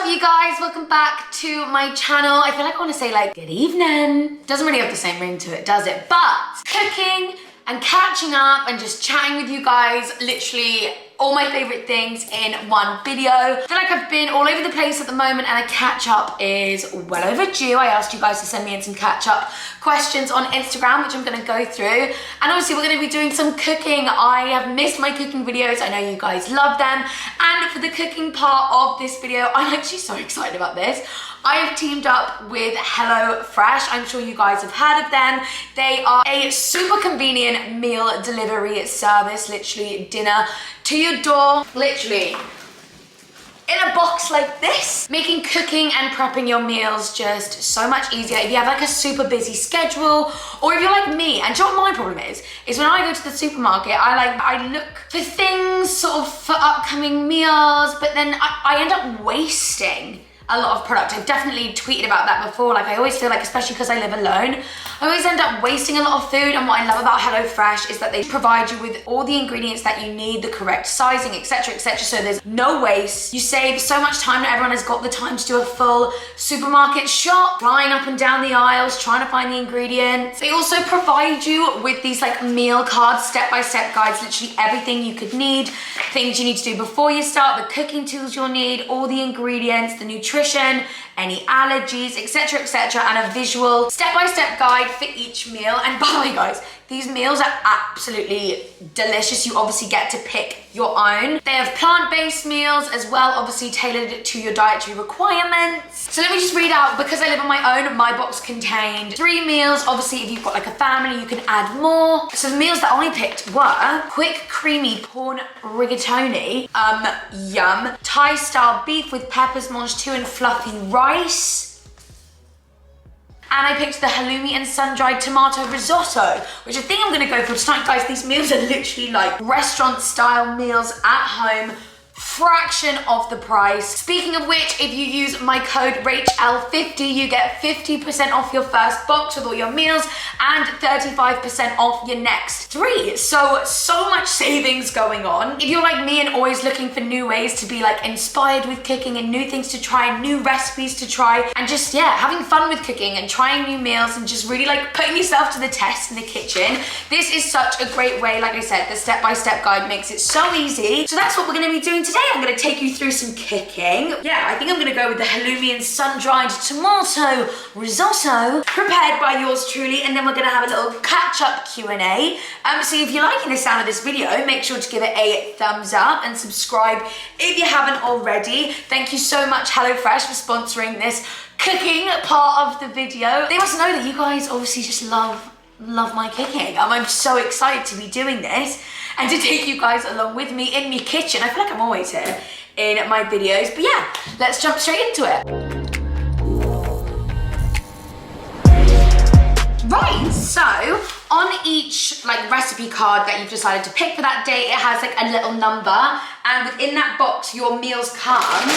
up, you guys? Welcome back to my channel. I feel like I want to say like good evening. Doesn't really have the same ring to it, does it? But cooking and catching up and just chatting with you guys, literally all my favorite things in one video. I feel like I've been all over the place at the moment and a catch up is well overdue. I asked you guys to send me in some catch up questions on Instagram, which I'm gonna go through. And obviously we're gonna be doing some cooking. I have missed my cooking videos. I know you guys love them. And for the cooking part of this video, I'm actually so excited about this. I have teamed up with HelloFresh. I'm sure you guys have heard of them. They are a super convenient meal delivery service, literally dinner to your door, literally in a box like this, making cooking and prepping your meals just so much easier. If you have like a super busy schedule, or if you're like me, and do you know what my problem is when I go to the supermarket, I look for things sort of for upcoming meals, but then I end up wasting a lot of product. I've definitely tweeted about that before. Like I always feel like, especially because I live alone, I always end up wasting a lot of food. And what I love about HelloFresh is that they provide you with all the ingredients that you need, the correct sizing, etc, etc. So there's no waste. You save so much time. Not everyone has got the time to do a full supermarket shop, flying up and down the aisles, trying to find the ingredients. They also provide you with these like meal cards, step-by-step guides, literally everything you could need, things you need to do before you start, the cooking tools you'll need, all the ingredients, the nutrition, any allergies, etc, etc, and a visual step-by-step guide for each meal. And by the way, guys, these meals are absolutely delicious. You obviously get to pick your own. They have plant-based meals as well, obviously tailored to your dietary requirements. So let me just read out, because I live on my own, my box contained 3 meals. Obviously, if you've got like a family, you can add more. So the meals that I picked were quick, creamy prawn rigatoni, yum, Thai-style beef with peppers, mange tout, and fluffy rice. And I picked the halloumi and sun-dried tomato risotto, which I think I'm gonna go for tonight. Guys, these meals are literally like restaurant-style meals at home, fraction of the price. Speaking of which, if you use my code rach50, you get 50% off your first box with all your meals and 35% off your next 3. So much savings going on. If you're like me and always looking for new ways to be like inspired with cooking and new things to try, new recipes to try, and just, yeah, having fun with cooking and trying new meals and just really like putting yourself to the test in the kitchen, this is such a great way. Like I said, the step-by-step guide makes it so easy. So that's what we're gonna be doing today. I'm gonna take you through some cooking. Yeah, I think I'm gonna go with the halloumi and sun-dried tomato risotto, prepared by yours truly, and then we're gonna have a little catch-up Q&A. So if you're liking the sound of this video, make sure to give it a thumbs up and subscribe if you haven't already. Thank you so much, HelloFresh, for sponsoring this cooking part of the video. They must know that you guys obviously just love my cooking. I'm so excited to be doing this and to take you guys along with me in my kitchen. I feel like I'm always here in my videos, but yeah, let's jump straight into it. Right, so on each like recipe card that you've decided to pick for that day, it has like a little number, and within that box, your meals come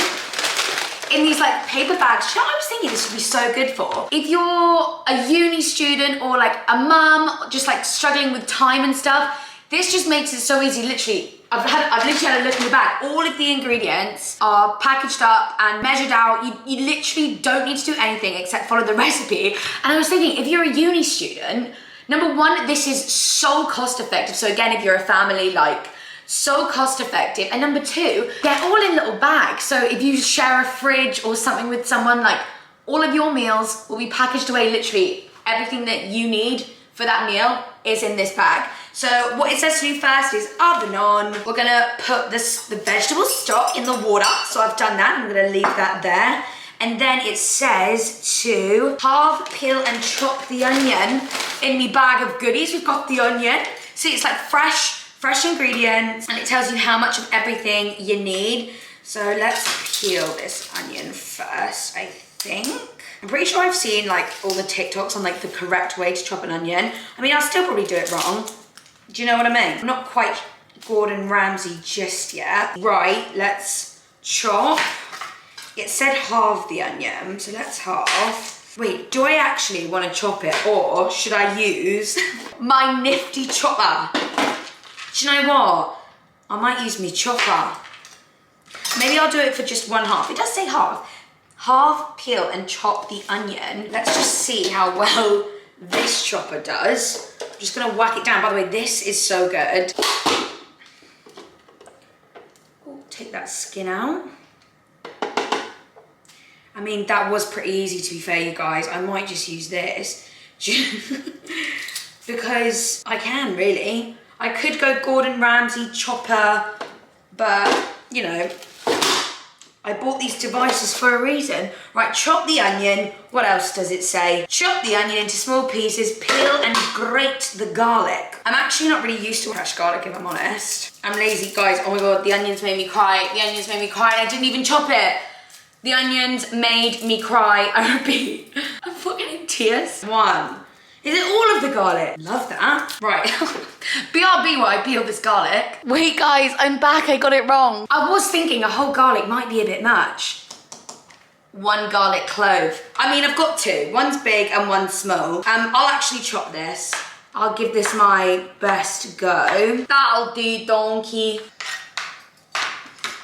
in these like paper bags. You know what I was thinking this would be so good for? If you're a uni student or like a mum, just like struggling with time and stuff, this just makes it so easy. Literally, I've literally had a look in the bag. All of the ingredients are packaged up and measured out. You literally don't need to do anything except follow the recipe. And I was thinking, if you're a uni student, number one, this is so cost effective. So again, if you're a family, like, so cost effective. And number two, they're all in little bags. So if you share a fridge or something with someone, like all of your meals will be packaged away. Literally everything that you need for that meal is in this bag. So what it says to do first is oven on. We're gonna put the vegetable stock in the water. So I've done that, I'm gonna leave that there. And then it says to halve, peel and chop the onion in the bag of goodies. We've got the onion. See, it's like fresh ingredients, and it tells you how much of everything you need. So let's peel this onion first, I think. I'm pretty sure I've seen like all the TikToks on like the correct way to chop an onion. I mean, I'll still probably do it wrong. Do you know what I mean? I'm not quite Gordon Ramsay just yet. Right, let's chop. It said halve the onion, so let's halve. Wait, do I actually want to chop it, or should I use my nifty chopper? Do you know what? I might use my chopper. Maybe I'll do it for just one half. It does say half. half peel and chop the onion. Let's just see how well this chopper does. I'm just gonna whack it down. By the way, this is so good. Ooh, take that skin out. I mean, that was pretty easy to be fair, you guys. I might just use this because I can really. I could go Gordon Ramsay chopper, but you know, I bought these devices for a reason. Right, chop the onion. What else does it say? Chop the onion into small pieces, peel and grate the garlic. I'm actually not really used to fresh garlic, if I'm honest. I'm lazy, guys. Oh my God, the onions made me cry. The onions made me cry and I didn't even chop it. The onions made me cry. I repeat, I'm fucking in tears. One. Is it all of the garlic? Love that. Right. BRB while I peel this garlic. Wait guys, I'm back, I got it wrong. I was thinking a whole garlic might be a bit much. One garlic clove. I mean, I've got two. One's big and one's small. I'll actually chop this. I'll give this my best go. That'll do, donkey.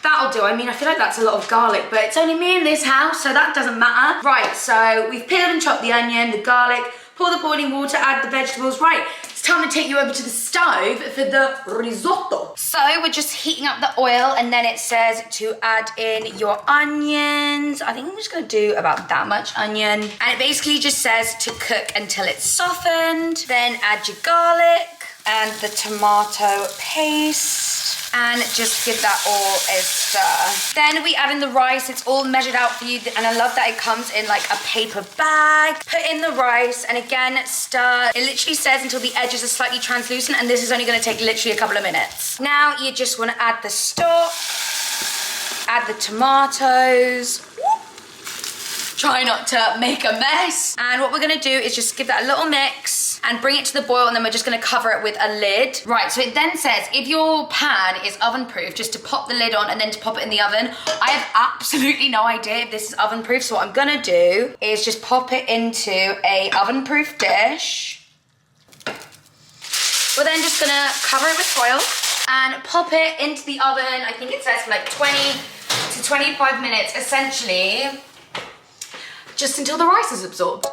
That'll do. I mean, I feel like that's a lot of garlic, but it's only me in this house, so that doesn't matter. Right, so we've peeled and chopped the onion, the garlic, pour the boiling water, add the vegetables. Right, it's time to take you over to the stove for the risotto. So we're just heating up the oil and then it says to add in your onions. I think I'm just gonna do about that much onion. And it basically just says to cook until it's softened. Then add your garlic and the tomato paste. And just give that all a stir. Then we add in the rice. It's all measured out for you. And I love that it comes in like a paper bag. Put in the rice and again, stir. It literally says until the edges are slightly translucent and this is only gonna take literally a couple of minutes. Now you just wanna add the stock, add the tomatoes. Try not to make a mess. And what we're gonna do is just give that a little mix and bring it to the boil and then we're just gonna cover it with a lid. Right, so it then says if your pan is oven proof, just to pop the lid on and then to pop it in the oven. I have absolutely no idea if this is oven proof, so what I'm gonna do is just pop it into a oven proof dish. We're then just gonna cover it with foil and pop it into the oven. I think it says for like 20 to 25 minutes, essentially, just until the rice is absorbed.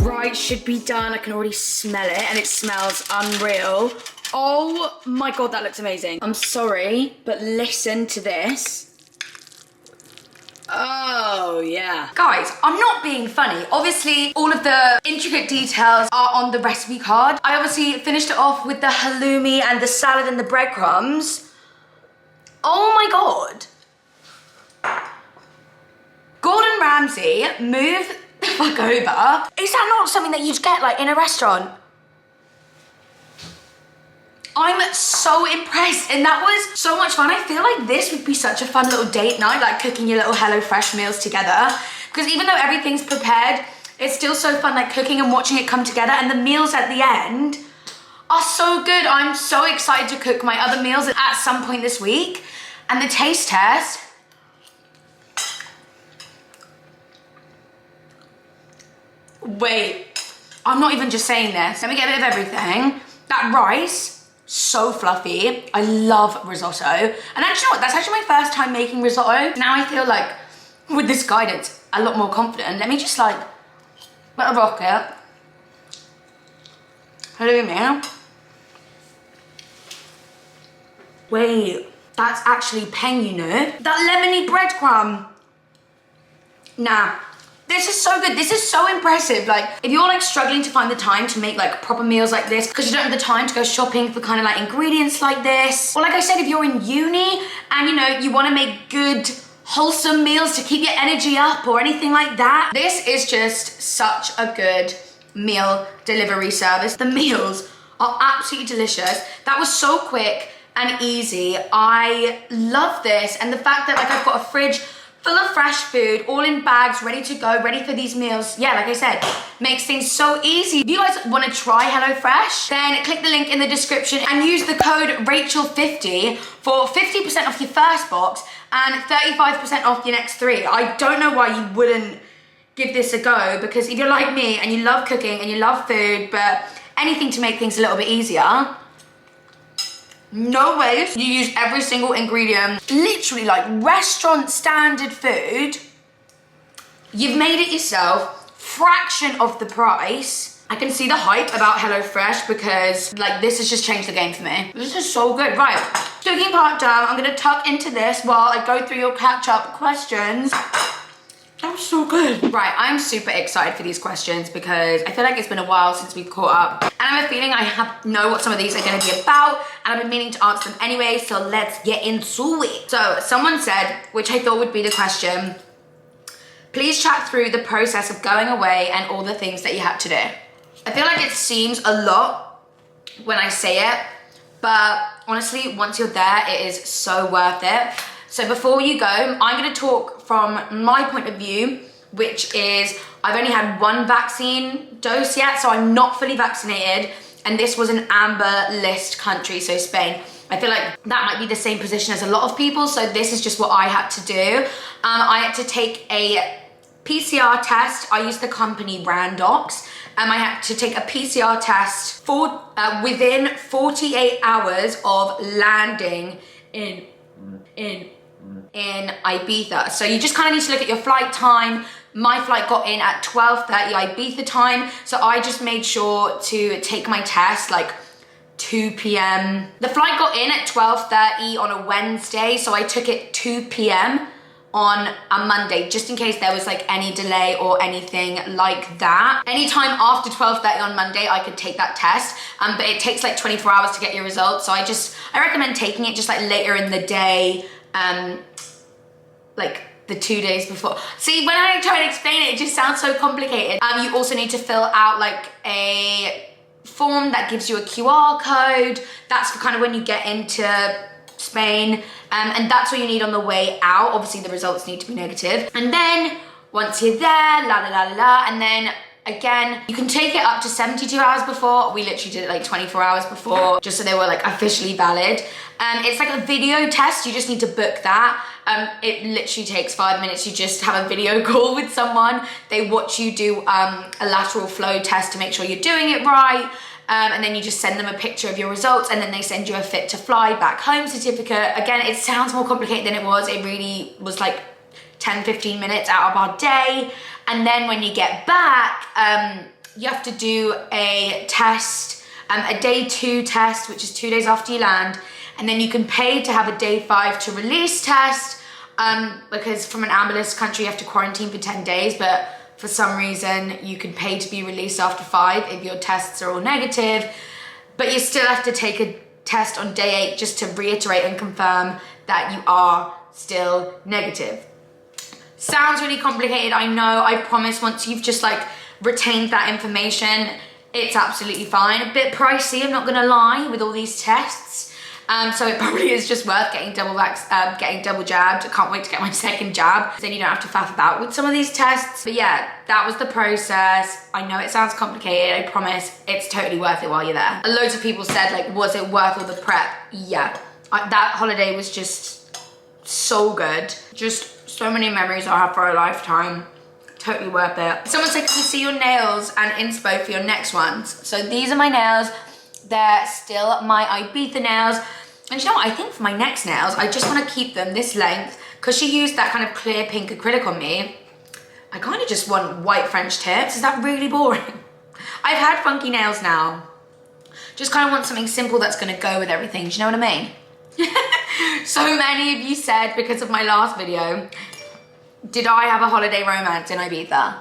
Rice should be done. I can already smell it and it smells unreal. Oh my God, that looks amazing. I'm sorry, but listen to this. Oh yeah. Guys, I'm not being funny. Obviously, all of the intricate details are on the recipe card. I obviously finished it off with the halloumi and the salad and the breadcrumbs. Oh my God. Gordon Ramsay, move the fuck over. Is that not something that you'd get like in a restaurant? I'm so impressed and that was so much fun. I feel like this would be such a fun little date night, like cooking your little HelloFresh meals together. Because even though everything's prepared, it's still so fun like cooking and watching it come together, and the meals at the end are so good. I'm so excited to cook my other meals at some point this week. And the taste test, wait, I'm not even just saying this. Let me get a bit of everything. That rice, so fluffy. I love risotto. And actually, you know what? That's actually my first time making risotto. Now I feel like with this guidance, a lot more confident. Let me just like, bit of rocket. Halloumi. Wait, that's actually peng, you know? That lemony breadcrumb. Nah. This is so good. This is so impressive. Like, if you're like struggling to find the time to make like proper meals like this because you don't have the time to go shopping for kind of like ingredients like this, or like I said, if you're in uni and you know you want to make good wholesome meals to keep your energy up or anything like that, this is just such a good meal delivery service. The meals are absolutely delicious. That was so quick and easy. I love this, and the fact that like I've got a fridge full of fresh food, all in bags, ready to go, ready for these meals. Yeah, like I said, makes things so easy. If you guys want to try HelloFresh, then click the link in the description and use the code Rachel50 for 50% off your first box and 35% off your next 3. I don't know why you wouldn't give this a go, because if you're like me and you love cooking and you love food, but anything to make things a little bit easier. No waste. You use every single ingredient, literally like restaurant standard food. You've made it yourself, fraction of the price. I can see the hype about HelloFresh because like this has just changed the game for me. This is so good. Right, cooking part done. I'm gonna tuck into this while I go through your catch-up questions. That was so good. Right, I'm super excited for these questions because I feel like it's been a while since we've caught up. And I have a feeling I know what some of these are gonna be about, and I've been meaning to answer them anyway, so let's get into it. So someone said, which I thought would be the question, please chat through the process of going away and all the things that you had to do. I feel like it seems a lot when I say it, but honestly, once you're there, it is so worth it. So before you go, I'm gonna talk from my point of view, which is I've only had one vaccine dose yet, so I'm not fully vaccinated, and this was an amber list country, so Spain. I feel like that might be the same position as a lot of people, so this is just what I had to do. I had to take a PCR test. I used the company Randox. I had to take a PCR test for within 48 hours of landing in Ibiza. So you just kind of need to look at your flight time. My flight got in at 12:30 Ibiza time, so I just made sure to take my test like 2 p.m. The flight got in at 12:30 on a Wednesday, so I took it 2 p.m. on a Monday, just in case there was like any delay or anything like that. Anytime after 12:30 on Monday, I could take that test, but it takes like 24 hours to get your results. So I recommend taking it just like later in the day, like the 2 days before. See, when I try to explain it, it just sounds so complicated. You also need to fill out like a form that gives you a QR code. That's for kind of when you get into Spain, and that's what you need on the way out. Obviously the results need to be negative, and then once you're there, and then again you can take it up to 72 hours before. We literally did it like 24 hours before, just so they were like officially valid. It's like a video test. You just need to book that. It literally takes 5 minutes. You just have a video call with someone. They watch you do a lateral flow test to make sure you're doing it right. And then you just send them a picture of your results, and then they send you a fit to fly back home certificate. Again, it sounds more complicated than it was. It really was like 10-15 minutes out of our day. And then when you get back, you have to do a test, a day 2 test, which is 2 days after you land. And then you can pay to have a day 5 to release test, because from an amber list country, you have to quarantine for 10 days, but for some reason, you can pay to be released after 5 if your tests are all negative, but you still have to take a test on day 8 just to reiterate and confirm that you are still negative. Sounds really complicated, I know. I promise once you've just like retained that information, it's absolutely fine. A bit pricey, I'm not gonna lie, with all these tests. So it probably is just worth getting double jabbed. I can't wait to get my second jab. Then you don't have to faff about with some of these tests. But yeah, that was the process. I know it sounds complicated. I promise it's totally worth it while you're there. Loads of people said like, was it worth all the prep? Yeah, that holiday was just so good. Just so many memories I have for a lifetime. Totally worth it. Someone said, can we see your nails and inspo for your next ones? So these are my nails. They're still my Ibiza nails. And you know what, I think for my next nails, I just want to keep them this length, because she used that kind of clear pink acrylic on me. I kind of just want white French tips. Is that really boring? I've had funky nails now. Just kind of want something simple that's going to go with everything. Do you know what I mean? So many of you said, because of my last video, did I have a holiday romance in Ibiza?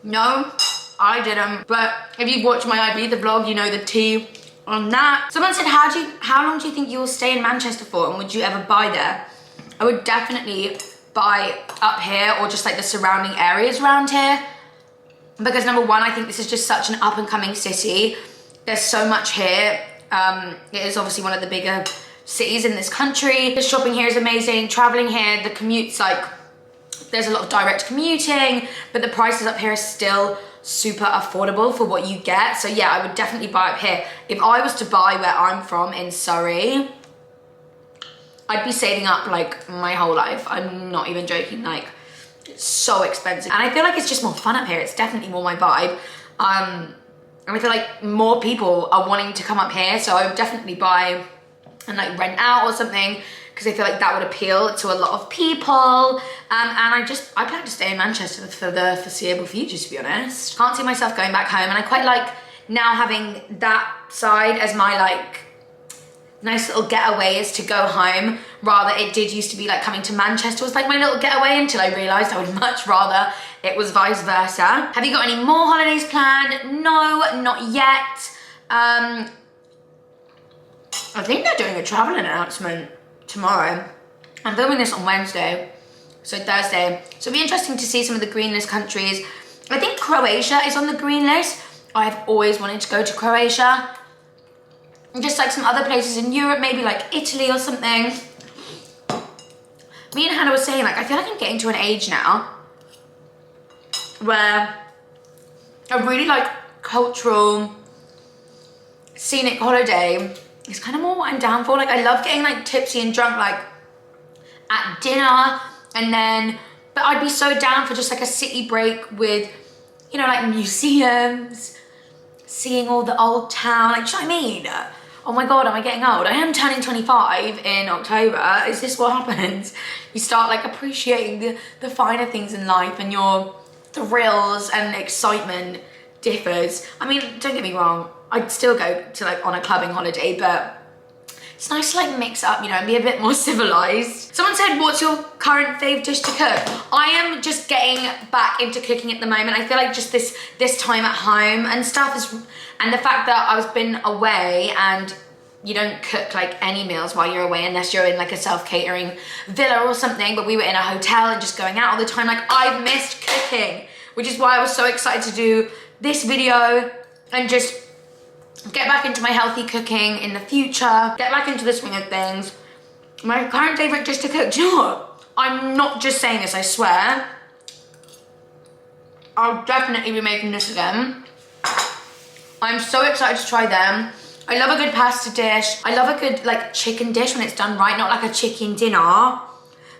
No, I didn't. But if you've watched my Ibiza vlog, you know the tea on that. Someone said, how long do you think you will stay in Manchester for, and would you ever buy there? I would definitely buy up here, or just like the surrounding areas around here, because number one, I think this is just such an up and coming city. There's so much here. It is obviously one of the bigger cities in this country. The shopping here is amazing. Traveling here, the commute's like, there's a lot of direct commuting, but the prices up here are still super affordable for what you get. So yeah, I would definitely buy up here. If I was to buy where I'm from in Surrey, I'd be saving up like my whole life. I'm not even joking, like it's so expensive. And I feel like it's just more fun up here. It's definitely more my vibe. And I feel like more people are wanting to come up here, so I would definitely buy and like rent out or something, because I feel like that would appeal to a lot of people. And I plan to stay in Manchester for the foreseeable future, to be honest. Can't see myself going back home, and I quite like now having that side as my like nice little getaway is to go home. Rather, it did used to be like coming to Manchester was like my little getaway, until I realised I would much rather it was vice versa. Have you got any more holidays planned? No, not yet. I think they're doing a travel announcement tomorrow. I'm filming this on Wednesday, so Thursday. So it'll be interesting to see some of the green list countries. I think Croatia is on the green list. I've always wanted to go to Croatia. And just like some other places in Europe, maybe like Italy or something. Me and Hannah were saying, like, I feel like I'm getting to an age now where a really like cultural, scenic holiday is kind of more what I'm down for. Like, I love getting like tipsy and drunk like at dinner, and then, but I'd be so down for just like a city break with, you know, like museums, seeing all the old town, like, do you know what I mean? Oh my God, am I getting old? I am turning 25 in October. Is this what happens? You start like appreciating the finer things in life, and your thrills and excitement differs. I mean, don't get me wrong, I'd still go to like on a clubbing holiday, but it's nice to like mix up, you know, and be a bit more civilized. Someone said, what's your current fave dish to cook? I am just getting back into cooking at the moment. I feel like just this time at home and stuff is, and the fact that I've been away, and you don't cook like any meals while you're away unless you're in like a self-catering villa or something, but we were in a hotel and just going out all the time. Like, I've missed cooking, which is why I was so excited to do this video and just get back into my healthy cooking in the future, get back into the swing of things. My current favorite dish to cook, do you know what? I'm not just saying this, I swear. I'll definitely be making this again. I'm so excited to try them. I love a good pasta dish. I love a good like chicken dish when it's done right, not like a chicken dinner,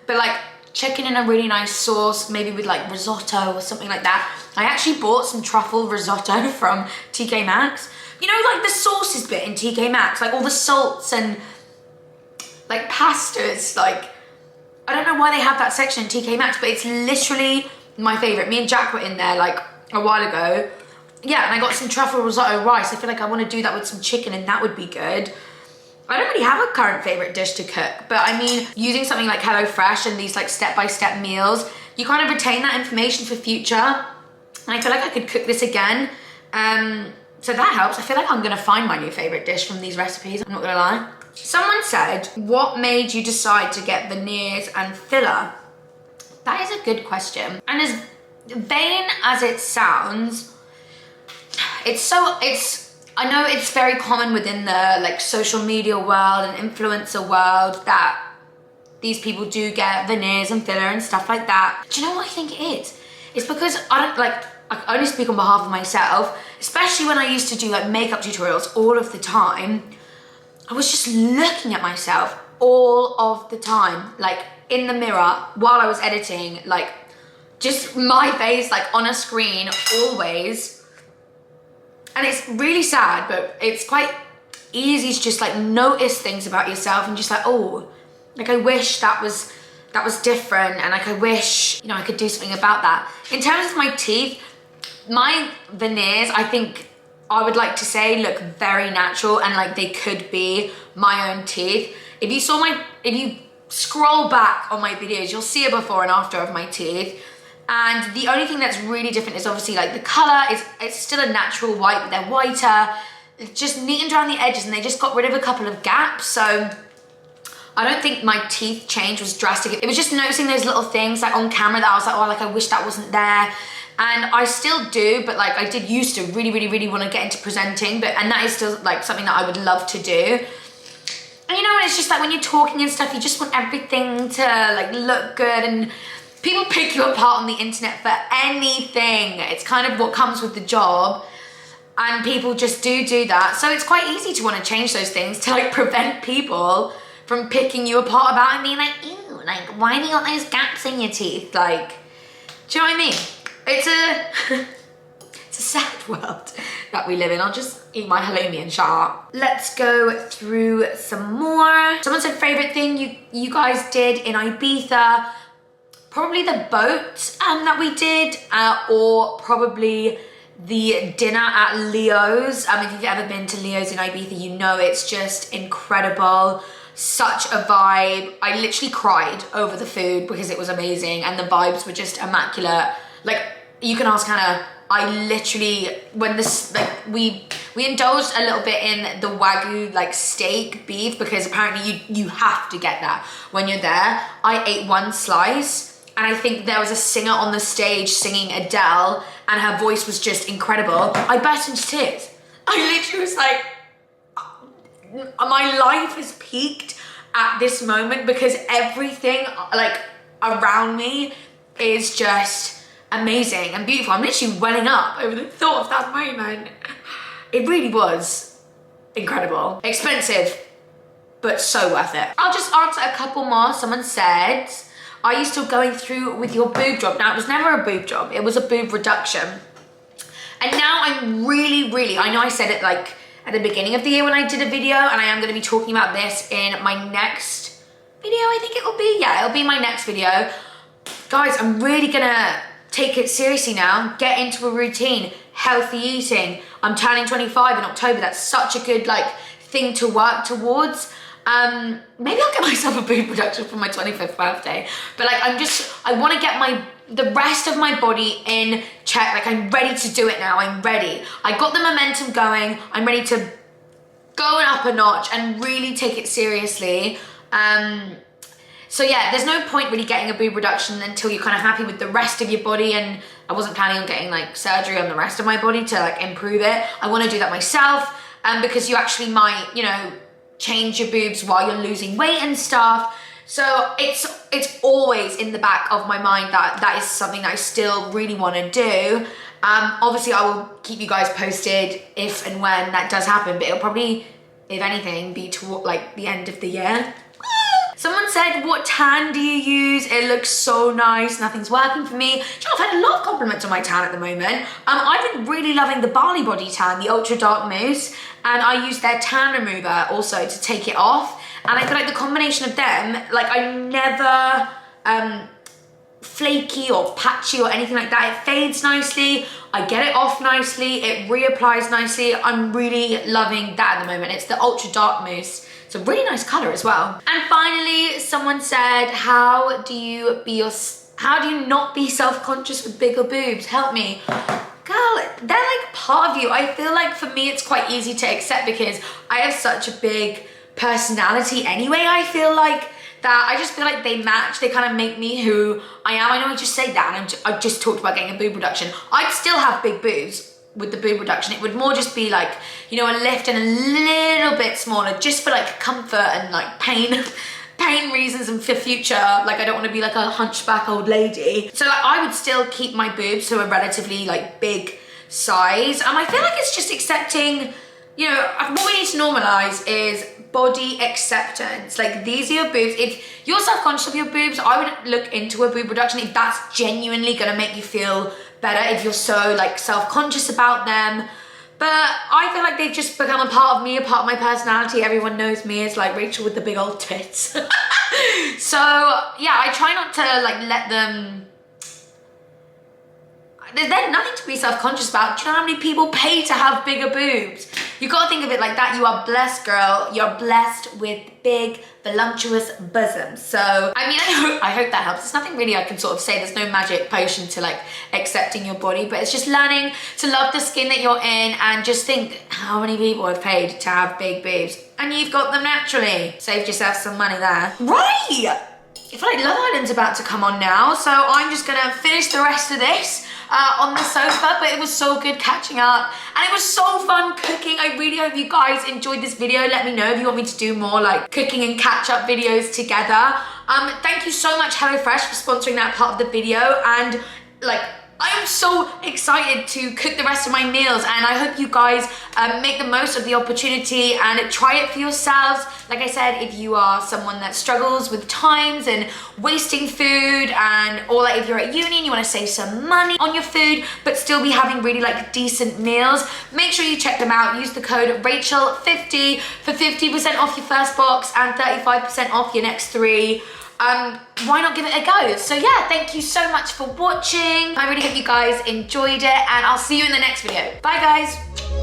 but like chicken in a really nice sauce, maybe with like risotto or something like that. I actually bought some truffle risotto from TK Maxx. You know, like the sauces bit in TK Maxx, like all the salts and like pastas, like, I don't know why they have that section in TK Maxx, but it's literally my favorite. Me and Jack were in there like a while ago. Yeah, and I got some truffle risotto rice. I feel like I want to do that with some chicken, and that would be good. I don't really have a current favorite dish to cook, but I mean, using something like HelloFresh and these like step-by-step meals, you kind of retain that information for future. And I feel like I could cook this again. So that helps. I feel like I'm gonna find my new favorite dish from these recipes, I'm not gonna lie. Someone said, what made you decide to get veneers and filler? That is a good question. And as vain as it sounds, I know it's very common within the like social media world and influencer world that these people do get veneers and filler and stuff like that. Do you know what I think it is? It's because I only speak on behalf of myself, especially when I used to do like makeup tutorials all of the time. I was just looking at myself all of the time, like in the mirror while I was editing, like just my face like on a screen always. And it's really sad, but it's quite easy to just like notice things about yourself and just like, oh, like I wish that was different, and like I wish, you know, I could do something about that. In terms of my teeth, my veneers, I think I would like to say look very natural, and like they could be my own teeth. If you scroll back on my videos, you'll see a before and after of my teeth. And the only thing that's really different is obviously like the color. It's still a natural white, but they're whiter. It's just neatened around the edges, and they just got rid of a couple of gaps. So I don't think my teeth change was drastic. It was just noticing those little things like on camera that I was like, oh, like I wish that wasn't there. And I still do, but like I did used to really, really, really want to get into presenting, and that is still like something that I would love to do. And you know, it's just like when you're talking and stuff, you just want everything to like look good, and people pick you apart on the internet for anything. It's kind of what comes with the job, and people just do that. So it's quite easy to want to change those things to like prevent people from picking you apart about it and being like, ew, like why do you got those gaps in your teeth? Like, do you know what I mean? It's a sad world that we live in. I'll just eat my halloumi and shut up. Let's go through some more. Someone said favorite thing you guys did in Ibiza. Probably the boat that we did, or probably the dinner at Leo's. If you've ever been to Leo's in Ibiza, you know it's just incredible. Such a vibe. I literally cried over the food because it was amazing and the vibes were just immaculate. Like, you can ask Hannah, I literally, when this, like, we indulged a little bit in the Wagyu, like, steak beef, because apparently you have to get that when you're there. I ate one slice, and I think there was a singer on the stage singing Adele, and her voice was just incredible. I burst into tears. I literally was like, my life has peaked at this moment, because everything, like, around me is just amazing and beautiful. I'm literally welling up over the thought of that moment. It really was incredible. Expensive, but so worth it. I'll just answer a couple more. Someone said, are you still going through with your boob job? Now, it was never a boob job. It was a boob reduction. And now I'm really, I know I said it like at the beginning of the year when I did a video, and I am gonna be talking about this in my next video, I think it will be. Yeah, it'll be my next video. Guys, I'm really gonna take it seriously now, get into a routine, healthy eating. I'm turning 25 in October. That's such a good like thing to work towards. Maybe I'll get myself a boob reduction for my 25th birthday. But like, I wanna get the rest of my body in check. Like, I'm ready to do it now, I'm ready. I got the momentum going. I'm ready to go up a notch and really take it seriously. So yeah, there's no point really getting a boob reduction until you're kind of happy with the rest of your body, and I wasn't planning on getting like surgery on the rest of my body to like improve it. I want to do that myself, because you actually might, you know, change your boobs while you're losing weight and stuff. So it's always in the back of my mind that that is something that I still really want to do. Obviously I will keep you guys posted if and when that does happen, but it'll probably, if anything, be toward like the end of the year. Someone said, what tan do you use? It looks so nice. Nothing's working for me. Do you know, I've had a lot of compliments on my tan at the moment. I've been really loving the Barley Body tan, the ultra dark mousse, and I use their tan remover also to take it off. And I feel like the combination of them, like, I'm never flaky or patchy or anything like that. It fades nicely. I get it off nicely. It reapplies nicely. I'm really loving that at the moment. It's the ultra dark mousse. It's a really nice color as well. And finally, someone said, how do you not be self-conscious with bigger boobs? Help me. Girl, they're like part of you. I feel like for me, it's quite easy to accept because I have such a big personality anyway. I feel like that I just feel like they match. They kind of make me who I am. I know I just say that, and I just talked about getting a boob reduction. I'd still have big boobs with the boob reduction. It would more just be like, you know, a lift and a little bit smaller, just for like comfort and like pain reasons and for future. Like, I don't want to be like a hunchback old lady. So like, I would still keep my boobs to a relatively like big size. I feel like it's just accepting, you know, what we need to normalize is body acceptance. Like, these are your boobs. If you're self-conscious of your boobs, I would look into a boob reduction if that's genuinely gonna make you feel better, if you're so like self-conscious about them. But I feel like they've just become a part of me, a part of my personality. Everyone knows me as like Rachel with the big old tits. So yeah, I try not to like let them, there's nothing to be self-conscious about. Do you know how many people pay to have bigger boobs? You gotta think of it like that. You are blessed, girl. You're blessed with big, voluptuous bosoms. So, I mean, I hope that helps. There's nothing really I can sort of say. There's no magic potion to like accepting your body, but it's just learning to love the skin that you're in and just think how many people have paid to have big boobs and you've got them naturally. Saved yourself some money there. Right! I feel like Love Island's about to come on now, so I'm just gonna finish the rest of this on the sofa, but it was so good catching up and it was so fun cooking. I really hope you guys enjoyed this video. Let me know if you want me to do more like cooking and catch up videos together. Thank you so much HelloFresh for sponsoring that part of the video, and like I'm so excited to cook the rest of my meals, and I hope you guys make the most of the opportunity and try it for yourselves. Like I said, if you are someone that struggles with times and wasting food, or like if you're at uni and you want to save some money on your food but still be having really like decent meals, make sure you check them out. Use the code Rachel50 for 50% off your first box and 35% off your next 3. Why not give it a go? So yeah, thank you so much for watching. I really hope you guys enjoyed it, and I'll see you in the next video. Bye guys.